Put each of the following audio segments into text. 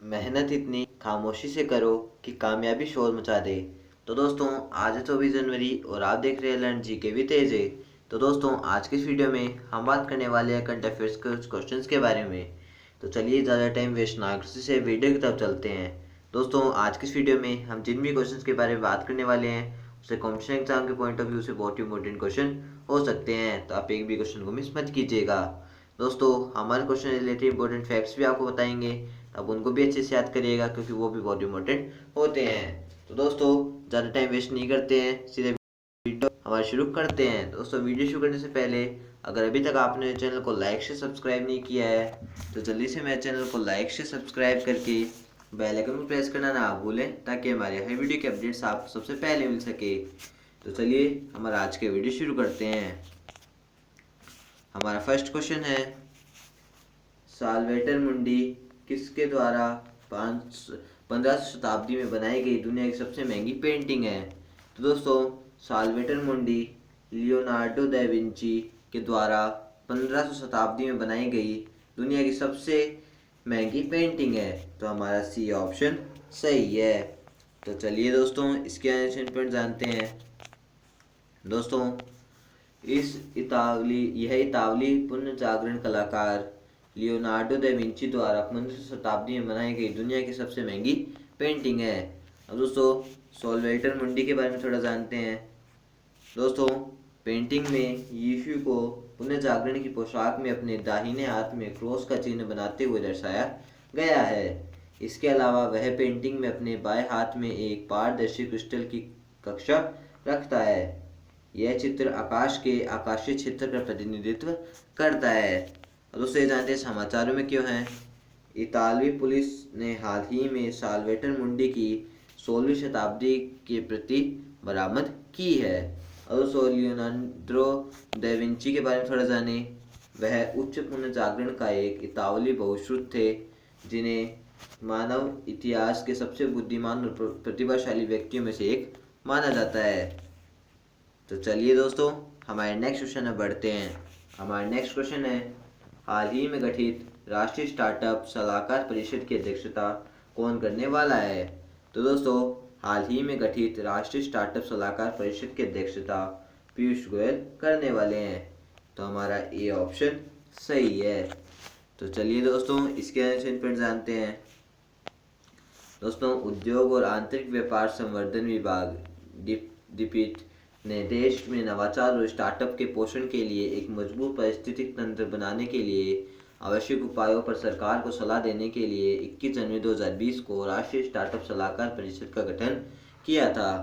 मेहनत इतनी खामोशी से करो कि कामयाबी शोर मचा दे। तो दोस्तों, आज है 24 जनवरी और आप देख रहे हैं लर्न जी के भी तेजे। तो दोस्तों, आज की इस वीडियो में हम बात करने वाले हैं करंट अफेयर्स के कुछ क्वेश्चंस के बारे में। तो चलिए ज़्यादा टाइम वेस्ट ना करते से वीडियो की तरफ चलते हैं। दोस्तों, आज की इस वीडियो में हम जिन भी क्वेश्चंस के बारे में बात करने वाले हैं उसे कॉम्पिटिशन एग्जाम के पॉइंट ऑफ व्यू से बहुत ही इंपॉर्टेंट क्वेश्चन हो सकते हैं, तो आप एक भी क्वेश्चन को मिस मत कीजिएगा। दोस्तों, हमारे क्वेश्चन रिलेटेड इंपॉर्टेंट फैक्ट्स भी आपको बताएंगे, अब उनको भी अच्छे से याद करिएगा क्योंकि वो भी बहुत इंपॉर्टेंट होते हैं। तो दोस्तों, ज़्यादा टाइम वेस्ट नहीं करते हैं, सीधे वीडियो हमारा शुरू करते हैं। दोस्तों, वीडियो शुरू करने से पहले अगर अभी तक आपने चैनल को लाइक से सब्सक्राइब नहीं किया है तो जल्दी से मेरे चैनल को लाइक से सब्सक्राइब करके बेल आइकन को प्रेस करना ना भूलें ताकि हमारे हर वीडियो के अपडेट्स आपको सबसे पहले मिल सके। तो चलिए हमारा आज के वीडियो शुरू करते हैं। हमारा फर्स्ट क्वेश्चन है, साल्वेटर मुंडी किसके द्वारा 15वीं शताब्दी में बनाई गई दुनिया की सबसे महंगी पेंटिंग है? तो दोस्तों, साल्वेटर मुंडी लियोनार्डो दा विंची के द्वारा 15वीं शताब्दी में बनाई गई दुनिया की सबसे महंगी पेंटिंग है। तो हमारा सी ऑप्शन सही है। तो चलिए दोस्तों, इसके आंसर पॉइंट जानते हैं। दोस्तों, यह इतावली पुनर्जागरण कलाकार लियोनार्डो दा विंची द्वारा 15वीं शताब्दी में बनाई गई दुनिया की सबसे महंगी पेंटिंग है। अब दोस्तों, सोल्वेटर मुंडी के बारे में थोड़ा जानते हैं। दोस्तों, पेंटिंग में यीशु को पुनर्जागरण की पोशाक में अपने दाहिने हाथ में क्रॉस का चिन्ह बनाते हुए दर्शाया गया है। इसके अलावा वह पेंटिंग में अपने बाएं हाथ में एक पारदर्शी क्रिस्टल की कक्षा रखता है। यह चित्र आकाश के आकाशीय क्षेत्र का प्रतिनिधित्व करता है। अब दोस्तों, ये जानते हैं समाचारों में क्यों है। इतालवी पुलिस ने हाल ही में साल्वेटर मुंडी की 16वीं शताब्दी की प्रति बरामद की है। अब दोस्तों, लियोनार्डो दा विंची के बारे में थोड़ा जाने। वह उच्च पुनर्जागरण का एक इतालवी बहुश्रुत थे जिन्हें मानव इतिहास के सबसे बुद्धिमान और प्रतिभाशाली व्यक्तियों में से एक माना जाता है। तो चलिए दोस्तों, हमारे नेक्स्ट क्वेश्चन में बढ़ते हैं। हमारा नेक्स्ट क्वेश्चन है, हाल ही में गठित राष्ट्रीय स्टार्टअप सलाहकार परिषद की अध्यक्षता कौन करने वाला है? तो दोस्तों, हाल ही में गठित राष्ट्रीय स्टार्टअप सलाहकार परिषद की अध्यक्षता पीयूष गोयल करने वाले हैं। तो हमारा ए ऑप्शन सही है। तो चलिए दोस्तों, इसके आंसर पर जानते हैं। दोस्तों, उद्योग और आंतरिक व्यापार संवर्धन विभाग डिपिट ने देश में नवाचार और स्टार्टअप के पोषण के लिए एक मजबूत पारिस्थितिक तंत्र बनाने के लिए आवश्यक उपायों पर सरकार को सलाह देने के लिए 21 जनवरी 2020 को राष्ट्रीय स्टार्टअप सलाहकार परिषद का गठन किया था।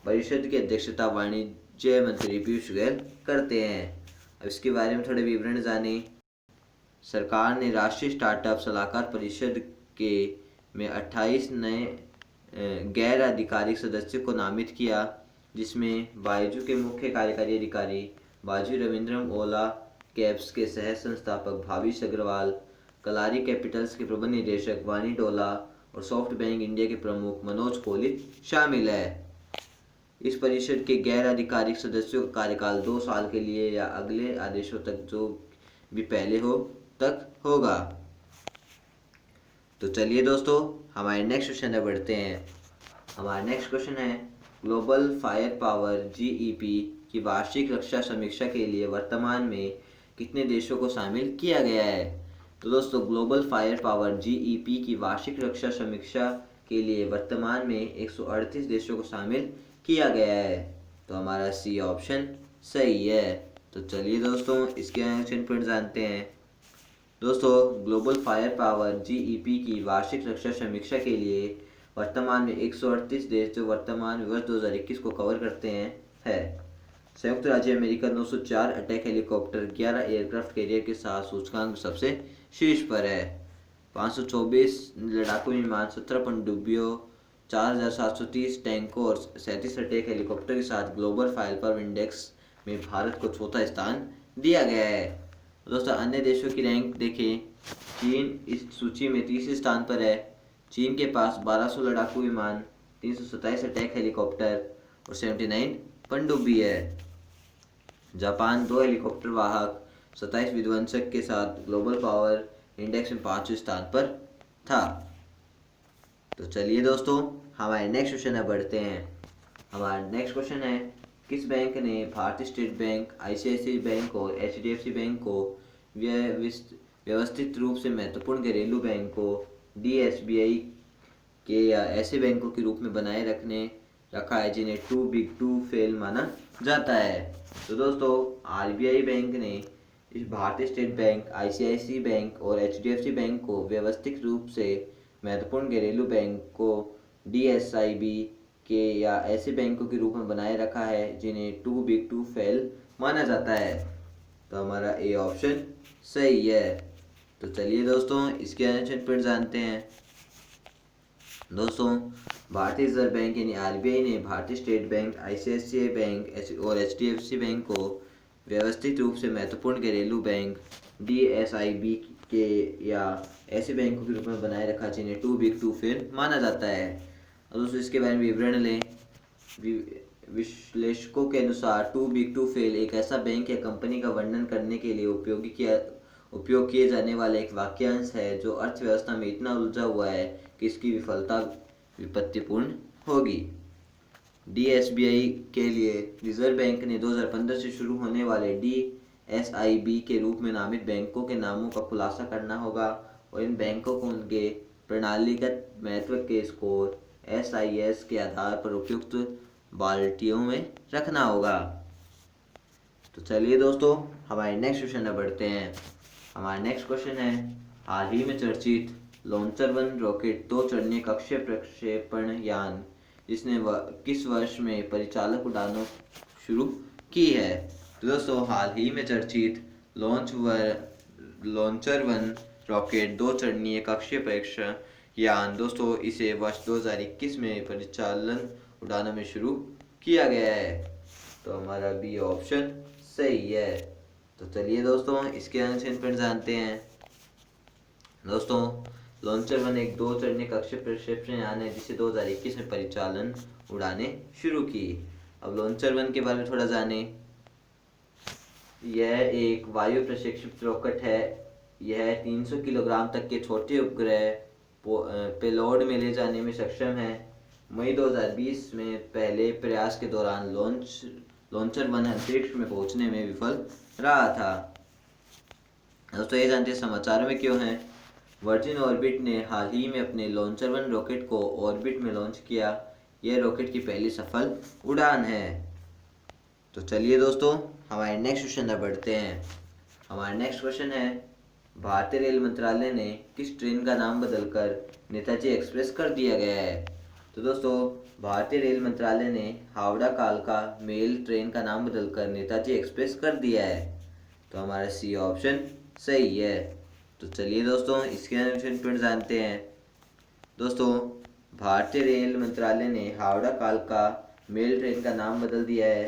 परिषद की अध्यक्षता वाणिज्य मंत्री पीयूष गोयल करते हैं। अब इसके बारे में थोड़े विवरण जानें। सरकार ने राष्ट्रीय स्टार्टअप सलाहकार परिषद के में 28 नए गैर आधिकारिक सदस्यों को नामित किया, जिसमें बायजू के मुख्य कार्यकारी अधिकारी बाजू रविंद्रम ओला, कैप्स के सह संस्थापक भाविश अग्रवाल, कलारी कैपिटल्स के प्रबंध निदेशक वानी डोला और सॉफ्ट बैंक इंडिया के प्रमुख मनोज कोहली शामिल है। इस परिषद के गैर आधिकारिक सदस्यों का कार्यकाल 2 साल के लिए या अगले आदेशों तक जो भी पहले हो तक होगा। तो चलिए दोस्तों, हमारे नेक्स्ट क्वेश्चन में बढ़ते हैं। हमारा नेक्स्ट क्वेश्चन है, ग्लोबल फायर पावर जीईपी की वार्षिक रक्षा समीक्षा के लिए वर्तमान में कितने देशों को शामिल किया गया है? तो दोस्तों, ग्लोबल फायर पावर जीईपी की वार्षिक रक्षा समीक्षा के लिए वर्तमान में 138 देशों को शामिल किया गया है। तो हमारा सी ऑप्शन सही है। तो चलिए दोस्तों, इसके आंसर पर जानते हैं। दोस्तों, ग्लोबल फायर पावर जीईपी की वार्षिक रक्षा समीक्षा के लिए वर्तमान में 138 देश जो वर्तमान वर्ष 2021 को कवर करते हैं है। संयुक्त राज्य America 904 attack helicopter 11 aircraft carrier के साथ सूचकांक सबसे शीर्ष पर है। 524 लड़ाकू विमान, 17 पनडुब्बियों, 4730 टैंकों और 37 अटैक हेलीकॉप्टर के साथ ग्लोबल फायर पावर इंडेक्स में भारत को चौथा स्थान दिया गया है। दोस्तों, अन्य देशों की रैंक देखें। चीन इस सूची में तीसरे स्थान पर है। चीन के पास 1200 लड़ाकू विमान, 327 अटैक हेलीकॉप्टर और 79 पनडुब्बी है। जापान 2 हेलीकॉप्टर वाहक, 27 विध्वंसक के साथ ग्लोबल पावर इंडेक्स में 5वें स्थान पर था। तो चलिए दोस्तों, हमारे नेक्स्ट क्वेश्चन में बढ़ते हैं। हमारा नेक्स्ट क्वेश्चन है, किस बैंक ने भारतीय स्टेट बैंक, आईसीआईसीआई बैंक और एचडीएफसी बैंक को व्यवस्थित रूप से महत्वपूर्ण घरेलू बैंकों डीएसबीआई के या ऐसे बैंकों के रूप में बनाए रखा है जिन्हें टू बिग टू फेल माना जाता है। तो दोस्तों, आरबीआई बैंक ने इस भारतीय स्टेट बैंक, आईसीआईसीआई बैंक और एचडीएफसी बैंक को व्यवस्थित रूप से महत्वपूर्ण घरेलू बैंकों डीएसआईबी के या ऐसे बैंकों के रूप में बनाए रखा है जिन्हें टू बिग टू फेल माना जाता है। तो हमारा ए ऑप्शन सही है। तो चलिए दोस्तों, इसके आंसर पर जानते हैं। दोस्तों, भारतीय रिजर्व बैंक यानी आरबीआई ने भारतीय स्टेट बैंक, आईसीआईसीआई बैंक और एचडीएफसी बैंक को व्यवस्थित रूप से महत्वपूर्ण घरेलू बैंक डीएसआईबी के या ऐसे बैंकों के रूप में बनाए रखा जिन्हें टू बिग टू फेल माना जाता है। और दोस्तों, इसके बारे में विवरण लें। विश्लेषकों के अनुसार टू बिग टू फेल एक ऐसा बैंक या कंपनी का वर्णन करने के लिए उपयोग किए जाने वाला एक वाक्यांश है जो अर्थव्यवस्था में इतना उलझा हुआ है कि इसकी विफलता विपत्तिपूर्ण होगी। डीएसबीआई के लिए रिजर्व बैंक ने 2015 से शुरू होने वाले डीएसआईबी के रूप में नामित बैंकों के नामों का खुलासा करना होगा और इन बैंकों को उनके प्रणालीगत महत्व के स्कोर एसआईएस के आधार पर उपयुक्त बाल्टियों में रखना होगा। तो चलिए दोस्तों, हमारे नेक्स्ट क्वेश्चन में बढ़ते हैं। हमारा नेक्स्ट क्वेश्चन है, हाल ही में चर्चित लॉन्चर वन रॉकेट 2 चरणीय कक्षीय प्रक्षेपण यान जिसने किस वर्ष में परिचालक उड़ानों शुरू की है। तो दोस्तों, हाल ही में चर्चित लॉन्चर वन रॉकेट 2 चरणीय कक्षीय प्रक्षेपण यान दोस्तों इसे वर्ष 2021 में परिचालन उड़ानों में शुरू किया गया है। तो हमारा बी ऑप्शन सही है। तो चलिए दोस्तों, इसके आंसर पर जानते हैं। दोस्तों, लॉन्चर वन एक 2 चरणीय कक्षीय प्रक्षेपण यान है जिसे 2021 में परिचालन उड़ाने शुरू की। अब लॉन्चर वन के बारे में थोड़ा जाने। यह एक वायु प्रक्षेपित रॉकेट है। यह 300 किलोग्राम तक के छोटे उपग्रह पेलोड में ले जाने में सक्षम है। मई 2020 में पहले प्रयास के दौरान लॉन्चर वन अंतरिक्ष में पहुंचने में विफल रहा था। दोस्तों, ये जानते हैं समाचारों में क्यों हैं। वर्जिन ऑर्बिट ने हाल ही में अपने लॉन्चर वन रॉकेट को ऑर्बिट में लॉन्च किया। यह रॉकेट की पहली सफल उड़ान है। तो चलिए दोस्तों, हमारे नेक्स्ट क्वेश्चन में बढ़ते हैं। हमारा नेक्स्ट क्वेश्चन है, भारतीय रेल मंत्रालय ने किस ट्रेन का नाम बदलकर नेताजी एक्सप्रेस कर दिया गया है। तो दोस्तों, भारतीय रेल मंत्रालय ने हावड़ा कालका मेल ट्रेन का नाम बदलकर नेताजी एक्सप्रेस कर दिया है। तो हमारा सी ऑप्शन सही है। तो चलिए दोस्तों, इसके आंसर पर जानते हैं। दोस्तों, भारतीय रेल मंत्रालय ने हावड़ा कालका मेल ट्रेन का नाम बदल दिया है।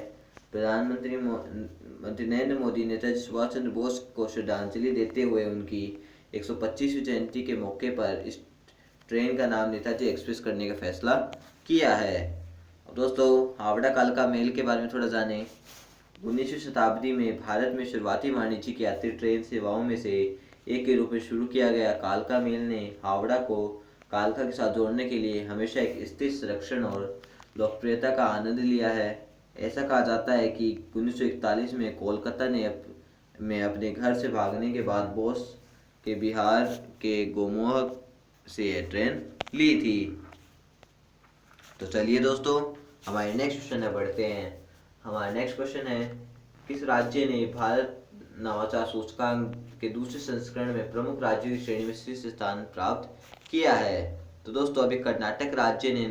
प्रधानमंत्री नरेंद्र मोदी नेताजी सुभाष चंद्र बोस को श्रद्धांजलि देते हुए उनकी 125वीं जयंती के मौके पर इस ट्रेन का नाम नेताजी एक्सप्रेस करने का फैसला किया है। दोस्तों, हावड़ा कालका मेल के बारे में थोड़ा जानें। 19वीं शताब्दी में भारत में शुरुआती वाणिज्यिक यात्री ट्रेन सेवाओं में से एक के रूप में शुरू किया गया कालका मेल ने हावड़ा को कालका के साथ जोड़ने के लिए हमेशा एक स्थिर संरक्षण और लोकप्रियता का आनंद लिया है। ऐसा कहा जाता है कि 1941 में कोलकाता में अपने घर से भागने के बाद बोस के बिहार के गोमोह से यह ट्रेन ली थी। तो चलिए दोस्तों, हमारे नेक्स्ट क्वेश्चन में बढ़ते हैं। हमारा नेक्स्ट क्वेश्चन है, किस राज्य ने भारत नवाचार सूचकांक के दूसरे संस्करण में प्रमुख राज्यों की श्रेणी में शीर्ष स्थान प्राप्त किया है। तो दोस्तों, अभी कर्नाटक राज्य ने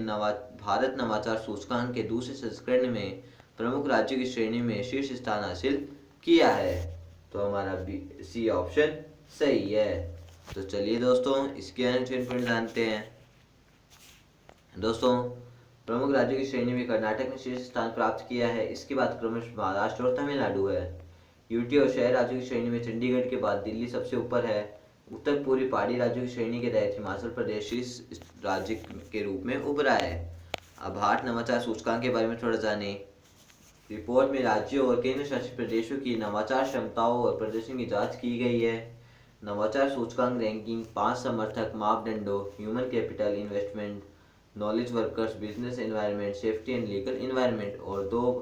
भारत नवाचार सूचकांक के दूसरे संस्करण में प्रमुख राज्यों की श्रेणी में शीर्ष स्थान हासिल किया है। तो हमारा सी ऑप्शन सही है। तो चलिए दोस्तों, इसके आंसर पर जानते हैं। दोस्तों, प्रमुख राज्यों की श्रेणी में कर्नाटक ने शीर्ष स्थान प्राप्त किया है। इसके बाद क्रमशः महाराष्ट्र और तमिलनाडु है। यूटी और शहर राज्यों की श्रेणी में चंडीगढ़ के बाद दिल्ली सबसे ऊपर है। उत्तर पूर्वी पहाड़ी राज्यों की श्रेणी के तहत हिमाचल प्रदेश शीर्ष राज्य के रूप में उभरा है। अब भारत नवाचार सूचकांक के बारे में थोड़ा जानें। रिपोर्ट में राज्यों और केंद्र शासित प्रदेशों की नवाचार क्षमताओं और प्रदर्शन की जांच की गई है। नवाचार सूचकांक रैंकिंग 5 समर्थक मापदंडों human capital, investment, knowledge workers, business environment, safety and legal environment और 2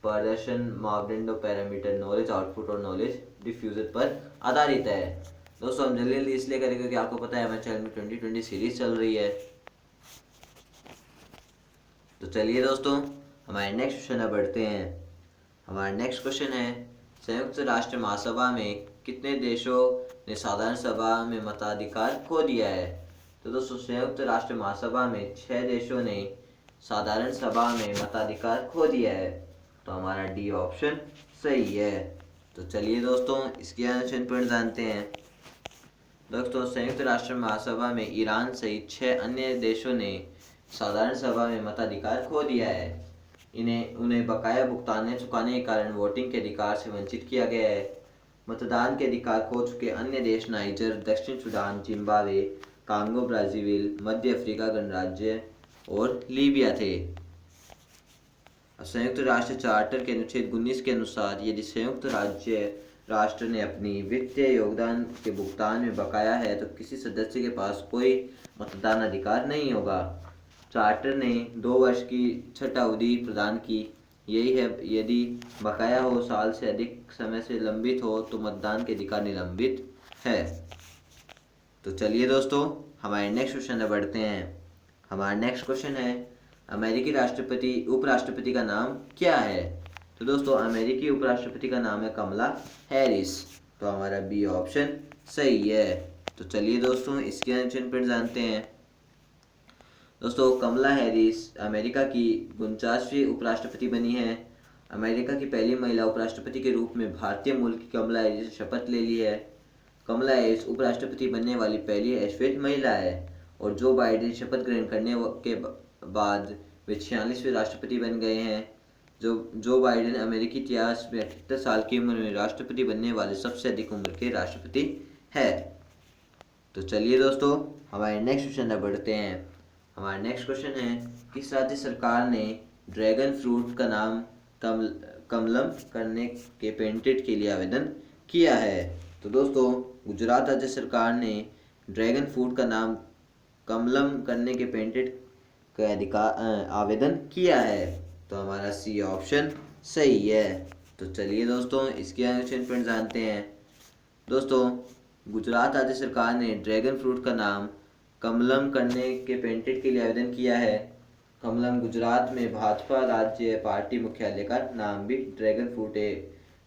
प्रदर्शन मापदंडों पैरामीटर नॉलेज आउटपुट और नॉलेज डिफ्यूजन पर आधारित है। दोस्तों हम जल्दी जल्दी इसलिए करेंगे क्योंकि आपको पता है हमारे चैनल में 2020 सीरीज चल रही है। तो चलिए दोस्तों हमारे नेक्स्ट क्वेश्चन में बढ़ते हैं। हमारा नेक्स्ट क्वेश्चन है, संयुक्त राष्ट्र महासभा में कितने देशों ने साधारण सभा में मताधिकार खो दिया है? तो दोस्तों संयुक्त राष्ट्र महासभा में 6 देशों ने साधारण सभा में मताधिकार खो दिया है। तो हमारा डी ऑप्शन सही है। तो चलिए दोस्तों इसके आंसर पर जानते हैं। दोस्तों संयुक्त राष्ट्र महासभा में ईरान सहित 6 अन्य देशों ने साधारण सभा में मताधिकार खो दिया है। उन्हें बकाया भुगतान चुकाने के कारण वोटिंग के अधिकार से वंचित किया गया है। मतदान के अधिकार खो चुके अन्य देश नाइजर, दक्षिण सूडान, जिम्बाब्वे, कांगो ब्राजीविल, मध्य अफ्रीका गणराज्य और लीबिया थे। संयुक्त राष्ट्र चार्टर के अनुच्छेद 19 के अनुसार यदि संयुक्त राष्ट्र ने अपनी वित्तीय योगदान के भुगतान में बकाया है तो किसी सदस्य के पास कोई मतदान अधिकार नहीं होगा। चार्टर ने 2 वर्ष की छठा अवधि प्रदान की, यही है यदि बकाया हो साल से अधिक समय से लंबित हो तो मतदान के अधिकार निलंबित है। तो चलिए दोस्तों हमारे नेक्स्ट क्वेश्चन में बढ़ते हैं। हमारा नेक्स्ट क्वेश्चन है, अमेरिकी राष्ट्रपति उपराष्ट्रपति का नाम क्या है? तो दोस्तों अमेरिकी उपराष्ट्रपति का नाम है कमला हैरिस। तो हमारा बी ऑप्शन सही है। तो चलिए दोस्तों इसके आंसर पर जानते हैं। दोस्तों कमला हैरिस अमेरिका की 49वीं उपराष्ट्रपति बनी है। अमेरिका की पहली महिला उपराष्ट्रपति के रूप में भारतीय मूल की कमला हैरिस ने शपथ ले ली है। कमला हैरिस उपराष्ट्रपति बनने वाली पहली श्वेत महिला है और जो बाइडेन शपथ ग्रहण करने के बाद वे 46वें राष्ट्रपति बन गए हैं। जो बाइडेन अमेरिकी इतिहास में 78 साल की उम्र में राष्ट्रपति बनने वाले सबसे अधिक उम्र के राष्ट्रपति है। तो चलिए दोस्तों हमारे नेक्स्ट क्वेश्चन में बढ़ते हैं। हमारा नेक्स्ट क्वेश्चन है, किस राज्य सरकार ने ड्रैगन फ्रूट का नाम कमलम करने के पेटेंट के लिए आवेदन किया है? तो दोस्तों गुजरात राज्य सरकार ने ड्रैगन फ्रूट का नाम कमलम करने के पेटेंट का आवेदन किया है। तो हमारा सी ऑप्शन सही है। तो चलिए दोस्तों इसके आंसर पर जानते हैं। दोस्तों गुजरात राज्य सरकार ने ड्रैगन फ्रूट का नाम कमलम करने के पेटेंट के लिए आवेदन किया है। कमलम गुजरात में भाजपा राज्य पार्टी मुख्यालय का नाम भी ड्रैगन फ्रूट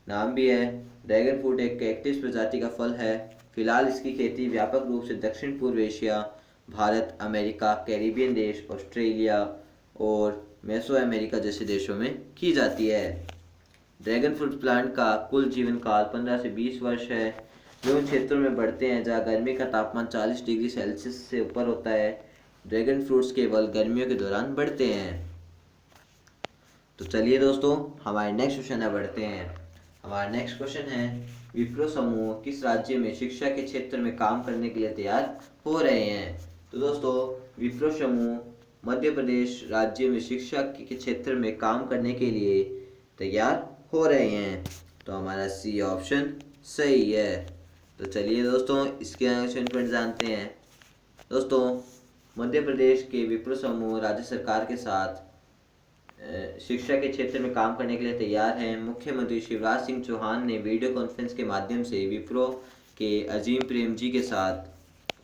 नाम भी है। ड्रैगन फ्रूट एक कैक्टस प्रजाति का फल है। फिलहाल इसकी खेती व्यापक रूप से दक्षिण पूर्व एशिया, भारत, अमेरिका, कैरिबियन देश, ऑस्ट्रेलिया और मेसो अमेरिका जैसे देशों में की जाती है। ड्रैगन फ्रूट प्लांट का कुल जीवन काल 15 से 20 वर्ष है। वे उन क्षेत्रों में बढ़ते हैं जहाँ गर्मी का तापमान 40 डिग्री सेल्सियस से ऊपर होता है। ड्रैगन फ्रूट्स केवल गर्मियों के दौरान बढ़ते हैं। तो चलिए दोस्तों हमारे नेक्स्ट क्वेश्चन में बढ़ते हैं। हमारा नेक्स्ट क्वेश्चन है, विप्रो समूह किस राज्य में शिक्षा के क्षेत्र में काम करने के लिए तैयार हो रहे हैं? तो दोस्तों विप्रो समूह मध्य प्रदेश राज्य में शिक्षा के क्षेत्र में काम करने के लिए तैयार हो रहे हैं। तो हमारा सी ऑप्शन सही है। तो चलिए दोस्तों इसके आंसर पर जानते हैं। दोस्तों मध्य प्रदेश के विप्रो समूह राज्य सरकार के साथ शिक्षा के क्षेत्र में काम करने के लिए तैयार हैं। मुख्यमंत्री शिवराज सिंह चौहान ने वीडियो कॉन्फ्रेंस के माध्यम से विप्रो के अजीम प्रेम जी के साथ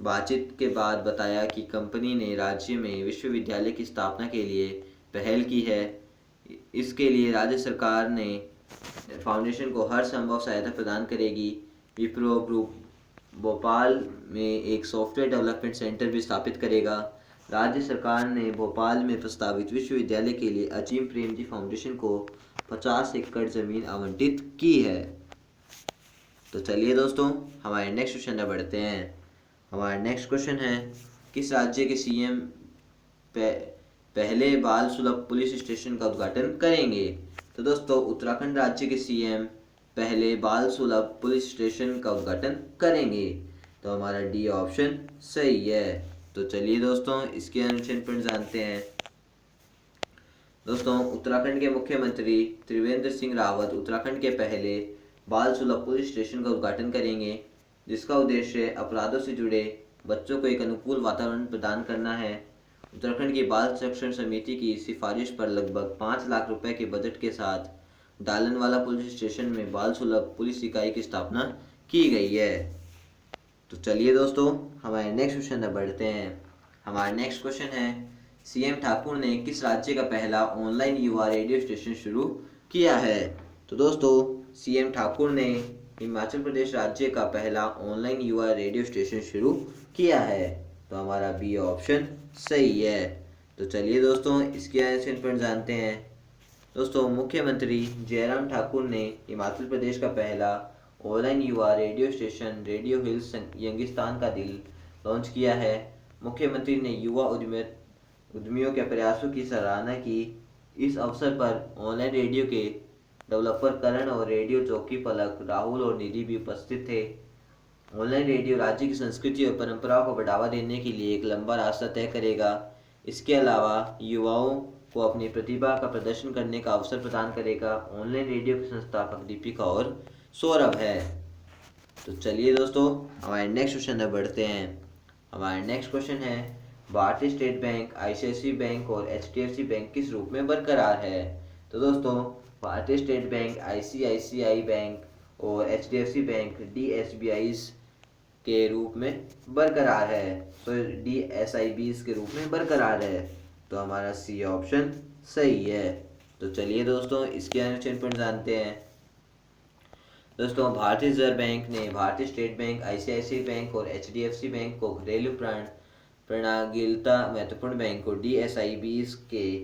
बातचीत के बाद बताया कि कंपनी ने राज्य में विश्वविद्यालय की स्थापना के लिए पहल की है। इसके लिए राज्य सरकार ने फाउंडेशन को हर संभव सहायता प्रदान करेगी। विप्रो ग्रुप भोपाल में एक सॉफ्टवेयर डेवलपमेंट सेंटर भी स्थापित करेगा। राज्य सरकार ने भोपाल में प्रस्तावित विश्वविद्यालय के लिए अजीम प्रेमजी फाउंडेशन को 50 एकड़ जमीन आवंटित की है। तो चलिए दोस्तों हमारे नेक्स्ट क्वेश्चन में बढ़ते हैं। हमारा नेक्स्ट क्वेश्चन है, किस राज्य के सीएम पहले बाल सुलभ पुलिस स्टेशन का उद्घाटन करेंगे? तो दोस्तों उत्तराखंड राज्य के सीएम पहले बाल सुलभ पुलिस स्टेशन का उद्घाटन करेंगे। तो हमारा डी ऑप्शन सही है। तो चलिए दोस्तों इसके आंसर पर जानते हैं। दोस्तों उत्तराखंड के मुख्यमंत्री त्रिवेंद्र सिंह रावत उत्तराखंड के पहले बाल सुलभ पुलिस स्टेशन का उद्घाटन करेंगे। जिसका उद्देश्य अपराधों से जुड़े बच्चों को एक अनुकूल वातावरण प्रदान करना है। उत्तराखंड की बाल संरक्षण समिति की सिफारिश पर लगभग 5 लाख रुपए के बजट के साथ डालनवाला पुलिस स्टेशन में बाल सुलभ पुलिस इकाई की स्थापना की गई है। तो चलिए दोस्तों, हमारे नेक्स्ट क्वेश्चन में बढ़ते हैं। हमारा नेक्स्ट क्वेश्चन है, सीएम ठाकुर ने किस राज्य का पहला ऑनलाइन युवा रेडियो स्टेशन शुरू किया है? तो दोस्तों, सीएम ठाकुर ने हिमाचल प्रदेश राज्य का पहला ऑनलाइन युवा रेडियो स्टेशन शुरू किया है। तो हमारा बी ऑप्शन सही है। तो चलिए दोस्तों, इसके आंसर पर जानते हैं। दोस्तों, मुख्यमंत्री जयराम ठाकुर ने हिमाचल प्रदेश का पहला ऑनलाइन युवा radio station radio hills Youngistan का दिल लॉन्च किया है। मुख्यमंत्री ने युवा उद्यमियों के प्रयासों की सराहना की। इस अवसर पर ऑनलाइन रेडियो के डेवलपर करण और रेडियो चौकी पलक, राहुल और निधि भी उपस्थित थे। ऑनलाइन रेडियो राज्य की संस्कृति और परंपराओं को बढ़ावा देने के लिए एक लंबा रास्ता तय करेगा। इसके अलावा युवाओं को अपनी प्रतिभा का प्रदर्शन करने का अवसर प्रदान करेगा। ऑनलाइन रेडियो के संस्थापक दीपिका और सौरभ है। तो चलिए दोस्तों, हमारे नेक्स्ट क्वेश्चन में बढ़ते हैं। हमारा नेक्स्ट क्वेश्चन है, भारतीय स्टेट बैंक, आईसीआईसीआई बैंक और एचडीएफसी बैंक किस रूप में बरकरार है? तो दोस्तों, भारतीय स्टेट बैंक, आईसीआईसीआई बैंक और एचडीएफसी बैंक डीएसबीआईज के रूप में बरकरार है। तो डीएसआईबीज के रूप में बरकरार है। तो हमारा सी ऑप्शन सही है। तो चलिए दोस्तों, इसके आंसर पर जानते हैं। दोस्तों, भारतीय रिजर्व बैंक ने भारतीय स्टेट बैंक, आईसीआईसीआई बैंक और एचडीएफसी बैंक को घरेलू प्रणालीता महत्वपूर्ण बैंक को डीएसआईबीज के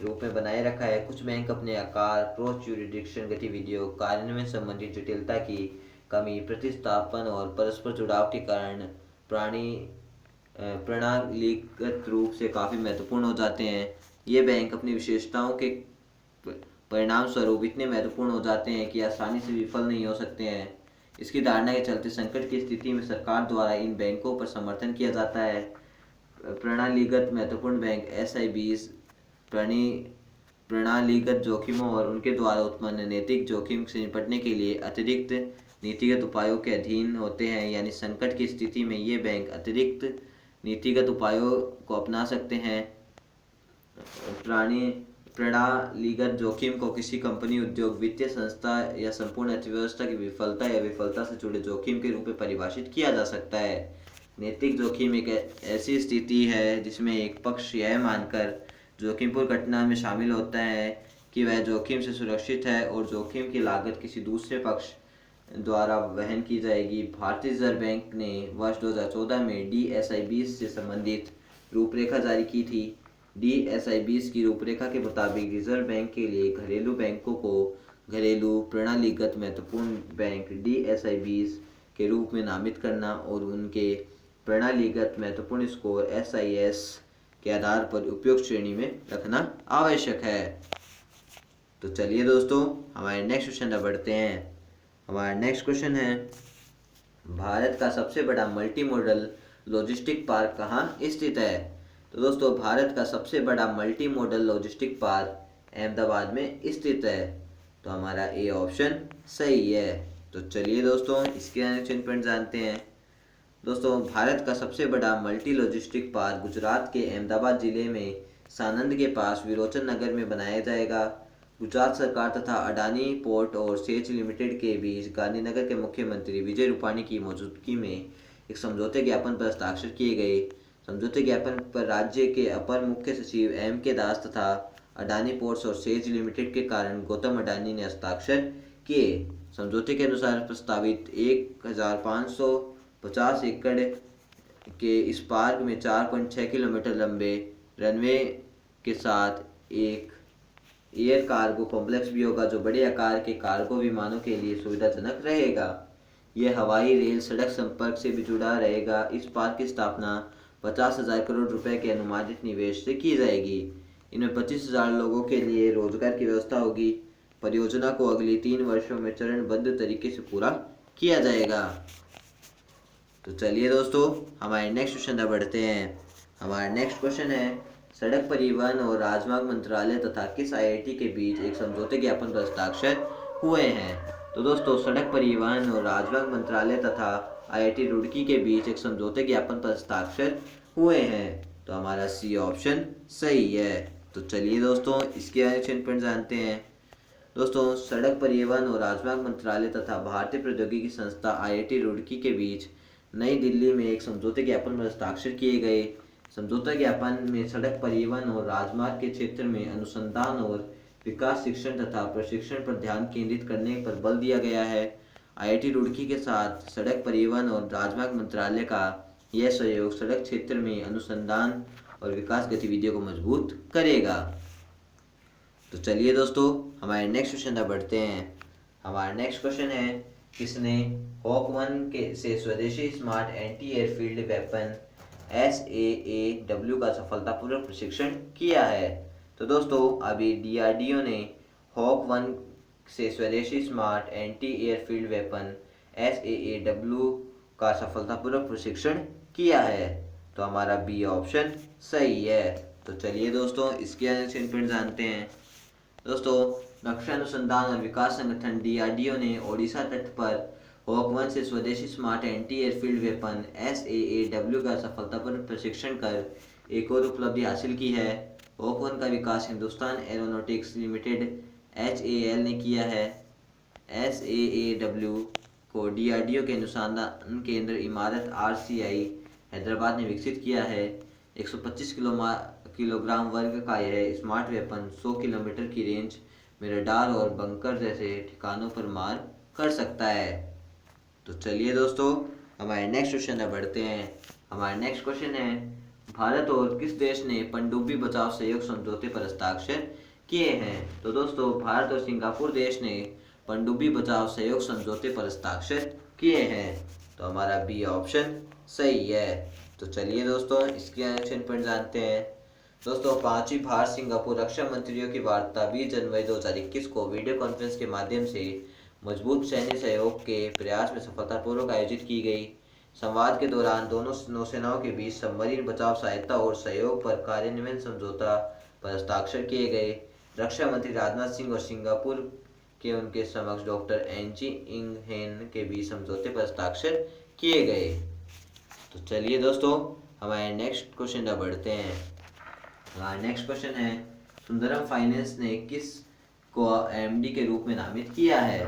रूप में बनाए रखा है। कुछ बैंक अपने आकार, क्रॉस ज्यूरिडिक्शन गतिविधियों, कार्यान्वयन संबंधी जटिलता की कमी, प्रतिस्थापन और परस्पर जुड़ाव के कारण प्रणालीगत रूप से काफ़ी महत्वपूर्ण हो जाते हैं। ये बैंक अपनी विशेषताओं के परिणाम स्वरूप इतने महत्वपूर्ण हो जाते हैं कि आसानी से विफल नहीं हो सकते हैं। इसकी धारणा के चलते संकट की स्थिति में सरकार द्वारा इन बैंकों पर समर्थन किया जाता है। प्रणालीगत महत्वपूर्ण बैंक एसआईबीज प्रणालीगत जोखिमों और उनके द्वारा उत्पन्न नैतिक जोखिम से निपटने के लिए अतिरिक्त नीतिगत उपायों के अधीन होते हैं। यानी संकट की स्थिति में ये बैंक अतिरिक्त नीतिगत उपायों को अपना सकते हैं। प्रणालीगत जोखिम को किसी कंपनी, उद्योग, वित्तीय संस्था या संपूर्ण अर्थव्यवस्था की विफलता या विफलता से जुड़े जोखिम के रूप में परिभाषित किया जा सकता है। नैतिक जोखिम एक ऐसी स्थिति है जिसमें एक पक्ष यह मानकर जोखिमपूर्ण घटना में शामिल होता है कि वह जोखिम से सुरक्षित है और जोखिम की लागत किसी दूसरे पक्ष द्वारा वहन की जाएगी। भारतीय रिजर्व बैंक ने वर्ष 2014 में डीएसआईबीज से संबंधित रूपरेखा जारी की थी। डीएसआईबीज की रूपरेखा के मुताबिक रिजर्व बैंक के लिए घरेलू बैंकों को घरेलू प्रणालीगत महत्वपूर्ण बैंक डीएसआईबीज के रूप में नामित करना और उनके प्रणालीगत महत्वपूर्ण स्कोर एसआईएस के आधार पर उपयुक्त श्रेणी में रखना आवश्यक है। तो चलिए दोस्तों, हमारे नेक्स्ट क्वेश्चन पर बढ़ते हैं। हमारा नेक्स्ट क्वेश्चन है, भारत का सबसे बड़ा मल्टी मॉडल लॉजिस्टिक पार्क कहाँ स्थित है? तो दोस्तों, भारत का सबसे बड़ा multi modal logistic park Ahmedabad में स्थित है। तो हमारा ए ऑप्शन सही है। तो चलिए दोस्तों, इसके आंसर पर जानते हैं। दोस्तों, भारत का सबसे बड़ा मल्टी लॉजिस्टिक पार्क गुजरात के अहमदाबाद जिले में सानंद के पास विरोचन नगर में बनाया जाएगा। गुजरात सरकार तथा अडानी पोर्ट और सेज लिमिटेड के बीच गांधीनगर के मुख्यमंत्री विजय रूपाणी की मौजूदगी में एक समझौते ज्ञापन पर हस्ताक्षर किए गए। समझौते ज्ञापन पर राज्य के अपर मुख्य सचिव एम के दास तथा अडानी पोर्ट्स और सेज लिमिटेड के कारण गौतम अडानी ने हस्ताक्षर किए। समझौते के अनुसार प्रस्तावित 1550 एकड़ के इस पार्क में 4.6 किलोमीटर लंबे रनवे के साथ एक एयर कार्गो कॉम्प्लेक्स भी होगा, जो बड़े आकार के कार्गो विमानों के लिए सुविधाजनक रहेगा। यह हवाई, रेल, सड़क संपर्क से भी जुड़ा रहेगा। इस पार्क की स्थापना 50,000 करोड़ रुपए के अनुमानित निवेश से की जाएगी। इनमें 25,000 लोगों के लिए रोजगार की व्यवस्था होगी। परियोजना को अगले 3 वर्षों में चरणबद्ध तरीके से पूरा किया जाएगा। तो चलिए दोस्तों, हमारे नेक्स्ट क्वेश्चन पर बढ़ते हैं। हमारा नेक्स्ट क्वेश्चन है, सड़क परिवहन और राजमार्ग मंत्रालय तथा किस आईआईटी के बीच एक समझौते ज्ञापन पर हस्ताक्षर हुए हैं? तो दोस्तों, सड़क परिवहन और राजमार्ग मंत्रालय तथा IIT रुड़की के बीच एक समझौते ज्ञापन पर हस्ताक्षर हुए हैं? तो हमारा सी ऑप्शन सही है। तो चलिए दोस्तों इसके एक्शन पॉइंट जानते हैं। दोस्तों, सड़क परिवहन और राजमार्ग मंत्रालय तथा भारतीय प्रौद्योगिकी संस्था IIT रुड़की के बीच नई दिल्ली में एक समझौते ज्ञापन पर हस्ताक्षर किए गए। समझौता ज्ञापन में सड़क परिवहन और राजमार्ग के क्षेत्र में अनुसंधान और विकास, शिक्षण तथा प्रशिक्षण पर ध्यान केंद्रित करने पर बल दिया गया है। IIT रुड़की के साथ सड़क परिवहन और राजमार्ग मंत्रालय का यह सहयोग सड़क क्षेत्र में अनुसंधान और विकास गतिविधियों को मजबूत करेगा। तो चलिए दोस्तों हमारे नेक्स्ट क्वेश्चन तक बढ़ते हैं। हमारा नेक्स्ट क्वेश्चन है, किसने हॉक 1 के से स्वदेशी smart anti airfield weapon SAAW का सफलतापूर्वक प्रशिक्षण किया है? तो दोस्तों अभी DRDO ने हॉक 1 से स्वदेशी smart anti airfield weapon SAAW का सफलतापूर्वक प्रशिक्षण किया है। तो हमारा बी ऑप्शन सही है। तो चलिए दोस्तों इसके एक्शन पॉइंट जानते हैं। दोस्तों, रक्षा अनुसंधान और विकास संगठन DRDO ने ओडिशा तट पर हॉक 1 से स्वदेशी smart anti airfield weapon SAAW का सफलतापूर्वक प्रशिक्षण कर एक और उपलब्धि हासिल की है। हॉक 1 का विकास हिंदुस्तान एरोनॉटिक्स लिमिटेड HAL ने किया है। SAAW को DRDO के अनुसंधान केंद्र इमारत RCI हैदराबाद ने विकसित किया है। 125 किलोग्राम वर्ग का यह स्मार्ट वेपन 100 किलोमीटर की रेंज में रडार और बंकर जैसे ठिकानों पर मार कर सकता है। तो चलिए दोस्तों हमारे नेक्स्ट क्वेश्चन में बढ़ते हैं। हमारा नेक्स्ट क्वेश्चन है, भारत और किस देश ने पनडुब्बी बचाव सहयोग समझौते पर हस्ताक्षर किए हैं? तो दोस्तों भारत और सिंगापुर देश ने पनडुब्बी बचाव सहयोग समझौते पर हस्ताक्षर किए हैं। तो हमारा बी ऑप्शन सही है। तो चलिए दोस्तों इसके एक्शन पॉइंट जानते हैं। दोस्तों, 5वीं भारत सिंगापुर रक्षा मंत्रियों की वार्ता 20 जनवरी 2021 को वीडियो कॉन्फ्रेंस के माध्यम से मजबूत सैन्य सहयोग के प्रयास में सफलतापूर्वक आयोजित की गई। संवाद के दौरान दोनों नौसेनाओं के बीच सबमरीन बचाव सहायता और सहयोग पर कार्यान्वयन समझौता पर हस्ताक्षर किए गए। रक्षा मंत्री राजनाथ सिंह और सिंगापुर के उनके समक्ष डॉक्टर एनजी इंग हेन के बीच समझौते पर हस्ताक्षर किए गए। तो चलिए दोस्तों हमारे नेक्स्ट क्वेश्चन पर बढ़ते हैं। हमारा नेक्स्ट क्वेश्चन है, सुंदरम फाइनेंस ने किस को MD के रूप में नामित किया है?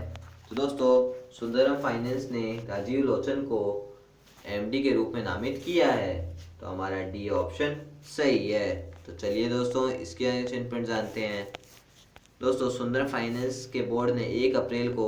तो दोस्तों सुंदरम फाइनेंस ने राजीव लोचन को MD के रूप में नामित किया है। तो हमारा डी ऑप्शन सही है। तो चलिए दोस्तों इसके एक्शन पॉइंट जानते हैं। दोस्तों, सुंदरम फाइनेंस के बोर्ड ने 1 अप्रैल को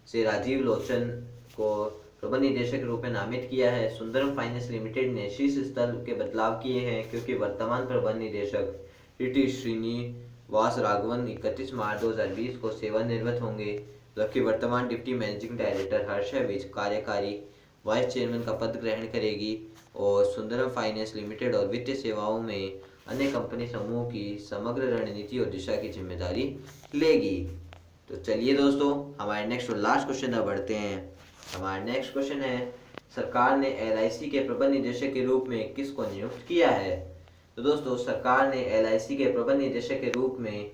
से राजीव लोचन को प्रबंध निदेशक के रूप में नामित किया है। सुंदरम फाइनेंस लिमिटेड ने शीर्ष स्तर के बदलाव किए हैं क्योंकि वर्तमान प्रबंध निदेशक टी श्रीनिवास राघवन 31 मार्च 2020 को सेवानिवृत्त होंगे, जबकि वर्तमान deputy managing director Harsha Vij कार्यकारी वाइस चेयरमैन का पद ग्रहण करेगी और सुंदरम फाइनेंस लिमिटेड और वित्तीय सेवाओं में अन्य कंपनी समूह की समग्र रणनीति और दिशा की जिम्मेदारी लेगी। तो चलिए दोस्तों हमारे नेक्स्ट और लास्ट क्वेश्चन पर बढ़ते हैं। हमारा नेक्स्ट क्वेश्चन है, सरकार ने LIC के प्रबंध निदेशक के रूप में किसको नियुक्त किया है? तो दोस्तों सरकार ने LIC के प्रबंध निदेशक के रूप में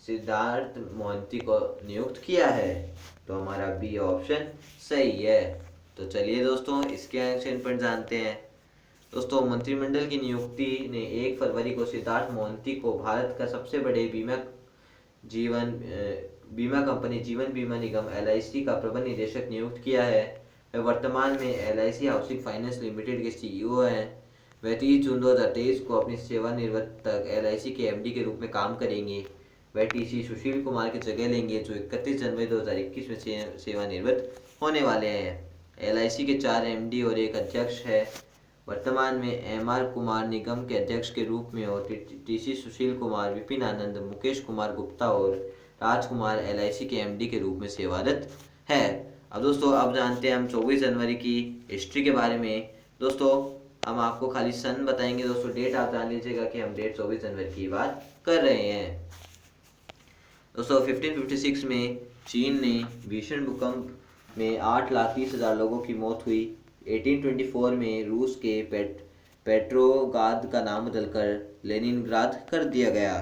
सिद्धार्थ मोहंती को नियुक्त किया है। तो हमारा बी ऑप्शन सही है। तो चलिए दोस्तों इसके एक्शन पॉइंट जानते हैं। दोस्तों, मंत्रिमंडल की नियुक्ति ने 1 फरवरी को सिद्धार्थ मोहंती को भारत का सबसे बड़े बीमा कंपनी जीवन बीमा निगम LIC का प्रबंध निदेशक नियुक्त किया है। वह वर्तमान में LIC हाउसिंग फाइनेंस लिमिटेड के CEO हैं। वह 30 जून 2023 को अपनी सेवानिवृत्ति तक LIC के MD के रूप में काम करेंगे। वह TC सुशील कुमार की जगह लेंगे जो 31 जनवरी 2021 में सेवानिवृत्त होने वाले हैं। LIC के 4 MD और 1 अध्यक्ष है। वर्तमान में MR कुमार निगम के अध्यक्ष के रूप में और TC सुशील कुमार, विपिन आनंद, मुकेश कुमार गुप्ता और राजकुमार LIC के MD के रूप में सेवारत है। अब दोस्तों अब जानते हैं हम 24 जनवरी की हिस्ट्री के बारे में। दोस्तों हम आपको खाली सन बताएंगे। दोस्तों डेट आप जान लीजिएगा कि हम डेट 24 जनवरी की बात कर रहे हैं। दोस्तों 1556 में चीन ने भीषण भूकंप में 8,30,000 लोगों की मौत हुई। 1824 में रूस के पेट्रोग्राद का नाम बदलकर लेनिनग्राद कर दिया गया।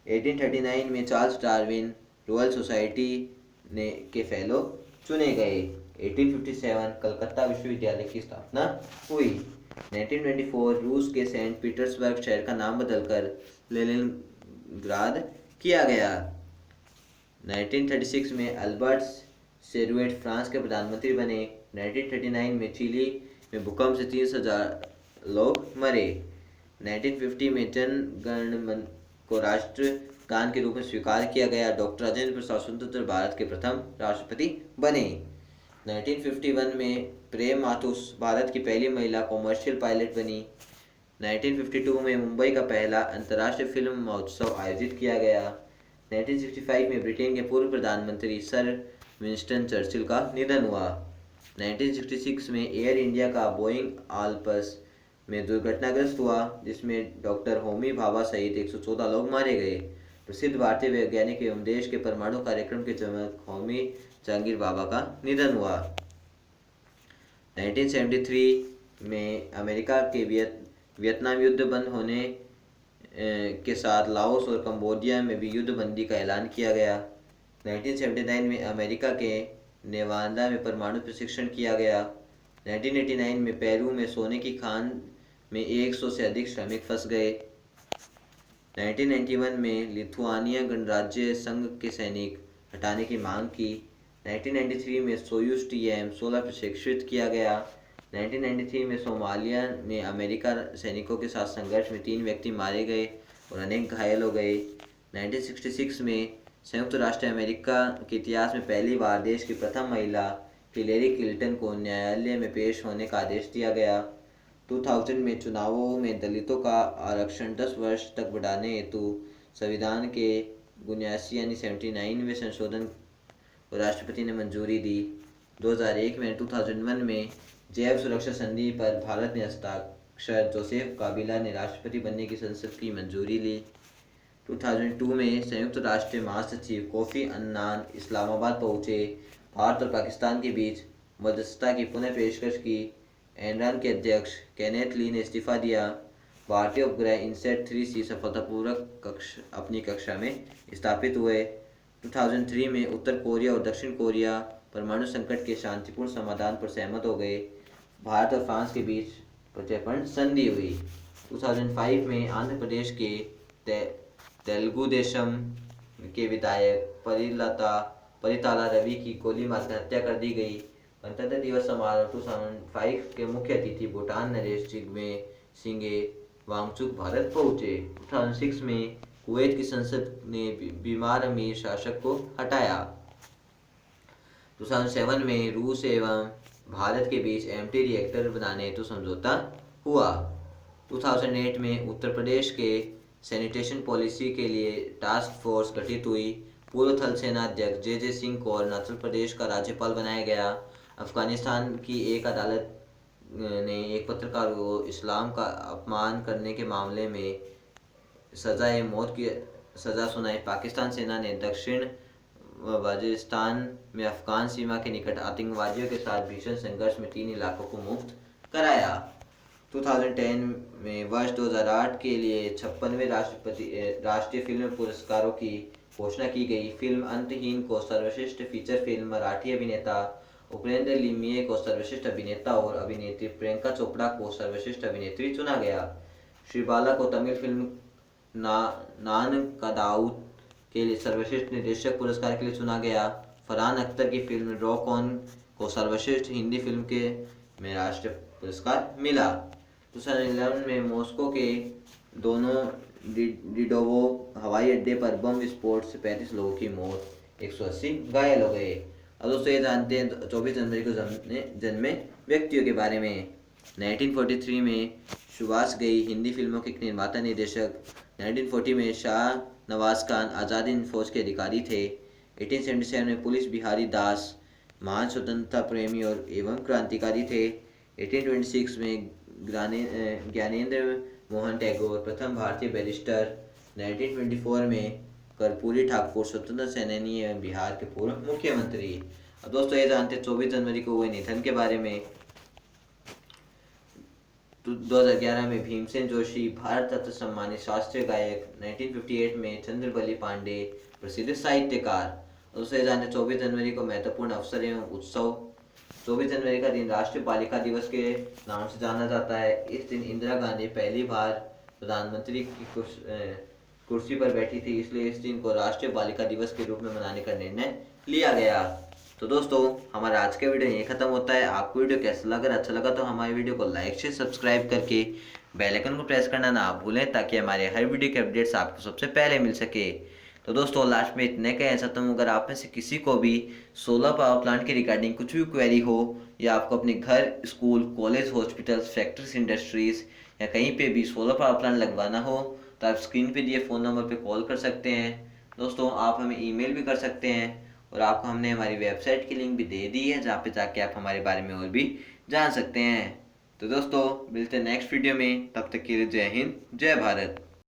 1839 में चार्ल्स डार्विन रॉयल सोसाइटी के फेलो चुने गए। 1857 कलकत्ता विश्वविद्यालय की स्थापना हुई। 1924 रूस के सेंट पीटर्सबर्ग शहर का नाम बदलकर लेनिनग्राद किया गया। 1936 में अल्बर्ट सेरुएट फ्रांस के प्रधानमंत्री बने। 1939 में चिली में भूकंप से 30,000 लोग मरे। 1950 में जन गण मन को राष्ट्रगान के रूप में स्वीकार किया गया। डॉक्टर राजेंद्र प्रसाद स्वतंत्र भारत के प्रथम राष्ट्रपति बने। 1951 में प्रेम माथुर भारत की पहली महिला कॉमर्शियल पायलट बनी। 1952 में मुंबई का पहला अंतर्राष्ट्रीय फिल्म महोत्सव आयोजित किया गया। 1965 में ब्रिटेन के पूर्व प्रधानमंत्री सर विंस्टन चर्चिल का निधन हुआ। 1966 में एयर इंडिया का बोइंग आल्पस में दुर्घटनाग्रस्त हुआ, जिसमें डॉक्टर होमी भाभा सहित 114 लोग मारे गए। प्रसिद्ध भारतीय वैज्ञानिक एवं देश के परमाणु कार्यक्रम के जनक होमी जहांगीर भाभा का निधन हुआ। 1973 में अमेरिका के वियतनाम युद्ध बंद होने के साथ लाओस और कंबोडिया में भी युद्ध बंदी का ऐलान किया गया। 1979 में अमेरिका के नेवादा में परमाणु प्रशिक्षण किया गया। 1989 में पेरू में सोने की खान में 100 से अधिक श्रमिक फंस गए। 1991 में लिथुआनिया गणराज्य संघ के सैनिक हटाने की मांग की। 1993 में सोयूज TM-16 प्रशिक्षित किया गया। 1993 में सोमालिया में अमेरिका सैनिकों के साथ संघर्ष में 3 व्यक्ति मारे गए और अनेक घायल हो गए। 1966 में संयुक्त राष्ट्र अमेरिका के इतिहास में पहली बार देश की प्रथम महिला हिलेरी क्लिंटन को न्यायालय में पेश होने का आदेश दिया गया। 2000 में चुनावों में दलितों का आरक्षण 10 वर्ष तक बढ़ाने हेतु संविधान के 79वें संशोधन को राष्ट्रपति ने मंजूरी दी। 2001 में 2001 में जैव सुरक्षा संधि पर भारत ने हस्ताक्षर। जोसेफ काबिला ने राष्ट्रपति बनने की संसद की मंजूरी ली। 2002 में संयुक्त राष्ट्र महासचिव कोफी अन्नान इस्लामाबाद पहुंचे। भारत और पाकिस्तान के बीच मध्यस्थता की पुनः पेशकश की। एनरान के अध्यक्ष केनेथ ली ने इस्तीफा दिया। भारतीय उपग्रह इनसैट 3C सफलतापूर्वक अपनी कक्षा में स्थापित हुए। 2003 में उत्तर कोरिया और दक्षिण कोरिया परमाणु संकट के शांतिपूर्ण समाधान पर सहमत हो गए। भारत और फ्रांस के बीच प्रत्यर्पण संधि हुई। 2005 में आंध्र प्रदेश के तेलुगु देशम के विधायक परिताला रवि की गोली मारकर हत्या कर दी गई। गणतंत्र दिवस समारोह 2005 के मुख्य अतिथि भूटान नरेश जिग्मे सिंगे वांगचुक भारत पहुंचे। 2006 में कुवैत की संसद ने बीमार अमीर शासक को हटाया। 2007 में रूस एवं भारत के बीच एम्प्टी रिएक्टर बनाने हेतु समझौता हुआ। 2008 में उत्तर प्रदेश के सैनिटेशन पॉलिसी के लिए टास्क फोर्स गठित हुई। पूर्व थल सेना अध्यक्ष JJ सिंह को अरुणाचल प्रदेश का राज्यपाल बनाया गया। अफगानिस्तान की एक अदालत ने एक पत्रकार को इस्लाम का अपमान करने के मामले में सजाए मौत की सजा सुनाई। पाकिस्तान सेना ने दक्षिण वजीरिस्तान में अफगान सीमा के निकट आतंकवादियों के साथ भीषण संघर्ष में 3 इलाकों को मुक्त कराया। 2010 में वर्ष 2008 के लिए 56वें राष्ट्रीय फिल्म पुरस्कारों की घोषणा की गई। फिल्म अंतहीन को सर्वश्रेष्ठ फीचर फिल्म, मराठी अभिनेता उपेंद्र लिम्ये को सर्वश्रेष्ठ अभिनेता और अभिनेत्री प्रियंका चोपड़ा को सर्वश्रेष्ठ अभिनेत्री चुना गया। श्रीबाला को तमिल फिल्म नान कदाउत के लिए सर्वश्रेष्ठ निर्देशक पुरस्कार के लिए चुना गया। फरहान अख्तर की फिल्म रॉक ऑन को सर्वश्रेष्ठ हिंदी फिल्म के में राष्ट्रीय पुरस्कार मिला। 2011 में मॉस्को के दोनों डिडोवो हवाई अड्डे पर बम विस्फोट से 35 लोगों की मौत, 180 घायल हो गए। अब दोस्तों ये जानते हैं 24 जनवरी को जन्मे व्यक्तियों के बारे में। 1943 में सुभाष घई हिंदी फिल्मों के निर्माता निर्देशक। 1940 में शाह नवाज खान आज़ाद हिंद फौज के अधिकारी थे। 1877 में पुलिस बिहारी दास महान स्वतंत्रता प्रेमी और एवं क्रांतिकारी थे। 1826 में ज्ञानेंद्र मोहन टैगोर प्रथम भारतीय बैरिस्टर। 1924 में कर्पूरी ठाकुर स्वतंत्रता सेनानी एवं बिहार के पूर्व मुख्यमंत्री। अब दोस्तों ये जानते हैं 24 जनवरी को हुए निधन के बारे में। 2011 में भीमसेन जोशी भारत रत्न सम्मानित शास्त्रीय गायक। 1958 में चंद्रबली पांडे प्रसिद्ध साहित्यकार। दोस्तों ये जानते 24 जनवरी को महत्वपूर्ण अवसर एवं उत्सव। 24 जनवरी का दिन राष्ट्रीय बालिका दिवस के नाम से जाना जाता है। इस दिन इंदिरा गांधी पहली बार प्रधानमंत्री की कुर्सी पर बैठी थी, इसलिए इस दिन को राष्ट्रीय बालिका दिवस के रूप में मनाने का निर्णय लिया गया। तो दोस्तों, हमारा आज का वीडियो यहीं खत्म होता है। आपको वीडियो कैसा लगा? अगर अच्छा लगा तो हमारे वीडियो को लाइक से सब्सक्राइब करके बेल आइकन को प्रेस करना ना भूलें, ताकि हमारे हर वीडियो के अपडेट्स आपको सबसे पहले मिल सके। तो दोस्तों, लास्ट में इतने का ऐसा तो अगर आप में से किसी को भी सोलर पावर प्लांट के रिगार्डिंग कुछ भी क्वेरी हो, या आपको अपने घर, school, college, hospitals, factories, industries या कहीं पे भी सोलर पावर प्लांट लगवाना हो, तो आप स्क्रीन पे दिए फ़ोन नंबर पे कॉल कर सकते हैं। दोस्तों, आप हमें ईमेल भी कर सकते हैं, और आपको हमने हमारी वेबसाइट की लिंक भी दे दी है, जहाँ पे जाके आप हमारे बारे में और भी जान सकते हैं। तो दोस्तों, मिलते हैं नेक्स्ट वीडियो में। तब तक के लिए जय हिंद, जय भारत।